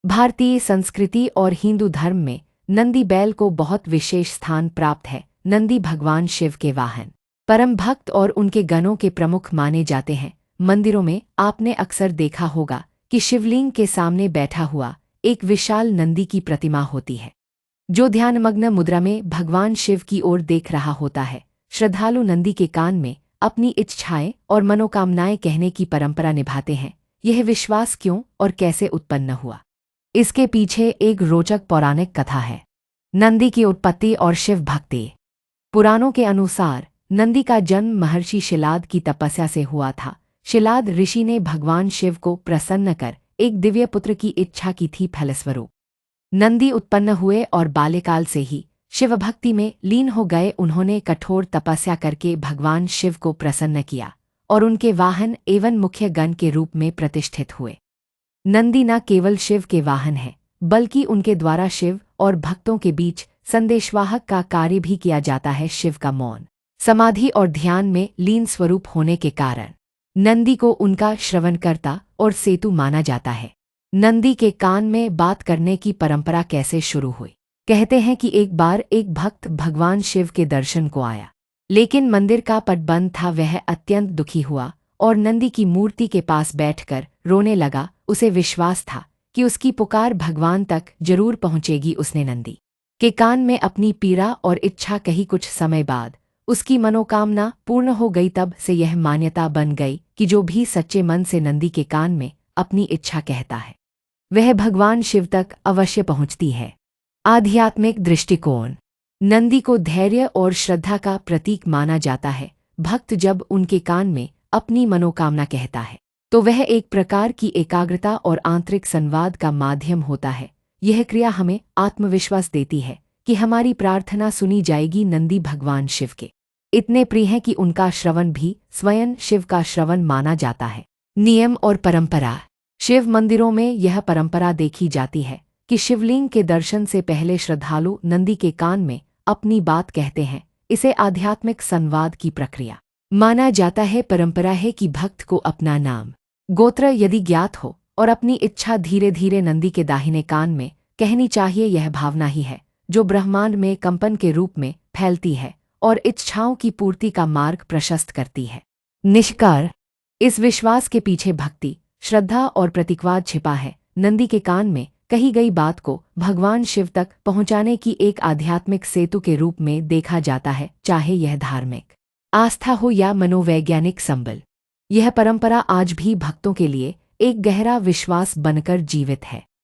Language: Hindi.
भारतीय संस्कृति और हिंदू धर्म में नंदी बैल को बहुत विशेष स्थान प्राप्त है। नंदी भगवान शिव के वाहन, परम भक्त और उनके गणों के प्रमुख माने जाते हैं। मंदिरों में आपने अक्सर देखा होगा कि शिवलिंग के सामने बैठा हुआ एक विशाल नंदी की प्रतिमा होती है, जो ध्यानमग्न मुद्रा में भगवान शिव की ओर देख रहा होता है। श्रद्धालु नंदी के कान में अपनी इच्छाएं और मनोकामनाएं कहने की परंपरा निभाते हैं। यह विश्वास क्यों और कैसे उत्पन्न हुआ, इसके पीछे एक रोचक पौराणिक कथा है। नंदी की उत्पत्ति और शिव भक्ति। पुराणों के अनुसार नंदी का जन्म महर्षि शिलाद की तपस्या से हुआ था। शिलाद ऋषि ने भगवान शिव को प्रसन्न कर एक दिव्य पुत्र की इच्छा की थी। फलस्वरूप नंदी उत्पन्न हुए और बाल्यकाल से ही शिव भक्ति में लीन हो गए। उन्होंने कठोर तपस्या करके भगवान शिव को प्रसन्न किया और उनके वाहन एवं मुख्य गण के रूप में प्रतिष्ठित हुए। नंदी न केवल शिव के वाहन है, बल्कि उनके द्वारा शिव और भक्तों के बीच संदेशवाहक का कार्य भी किया जाता है। शिव का मौन, समाधि और ध्यान में लीन स्वरूप होने के कारण नंदी को उनका श्रवणकर्ता और सेतु माना जाता है। नंदी के कान में बात करने की परंपरा कैसे शुरू हुई? कहते हैं कि एक बार एक भक्त भगवान शिव के दर्शन को आया, लेकिन मंदिर का पट बंद था। वह अत्यंत दुखी हुआ और नंदी की मूर्ति के पास बैठकर रोने लगा। उसे विश्वास था कि उसकी पुकार भगवान तक जरूर पहुंचेगी। उसने नंदी के कान में अपनी पीड़ा और इच्छा कही। कुछ समय बाद उसकी मनोकामना पूर्ण हो गई। तब से यह मान्यता बन गई कि जो भी सच्चे मन से नंदी के कान में अपनी इच्छा कहता है, वह भगवान शिव तक अवश्य पहुंचती है। आध्यात्मिक दृष्टिकोण। नंदी को धैर्य और श्रद्धा का प्रतीक माना जाता है। भक्त जब उनके कान में अपनी मनोकामना कहता है, तो वह एक प्रकार की एकाग्रता और आंतरिक संवाद का माध्यम होता है। यह क्रिया हमें आत्मविश्वास देती है कि हमारी प्रार्थना सुनी जाएगी। नंदी भगवान शिव के इतने प्रिय हैं कि उनका श्रवण भी स्वयं शिव का श्रवण माना जाता है। नियम और परंपरा। शिव मंदिरों में यह परंपरा देखी जाती है कि शिवलिंग के दर्शन से पहले श्रद्धालु नंदी के कान में अपनी बात कहते हैं। इसे आध्यात्मिक संवाद की प्रक्रिया माना जाता है। परंपरा है कि भक्त को अपना नाम, गोत्र यदि ज्ञात हो और अपनी इच्छा धीरे धीरे नंदी के दाहिने कान में कहनी चाहिए। यह भावना ही है जो ब्रह्मांड में कंपन के रूप में फैलती है और इच्छाओं की पूर्ति का मार्ग प्रशस्त करती है। निष्कर्ष, इस विश्वास के पीछे भक्ति, श्रद्धा और प्रतीकवाद छिपा है। नंदी के कान में कही गई बात को भगवान शिव तक पहुंचाने की एक आध्यात्मिक सेतु के रूप में देखा जाता है, चाहे यह धार्मिक आस्था हो या मनोवैज्ञानिक संबल। यह परंपरा आज भी भक्तों के लिए एक गहरा विश्वास बनकर जीवित है।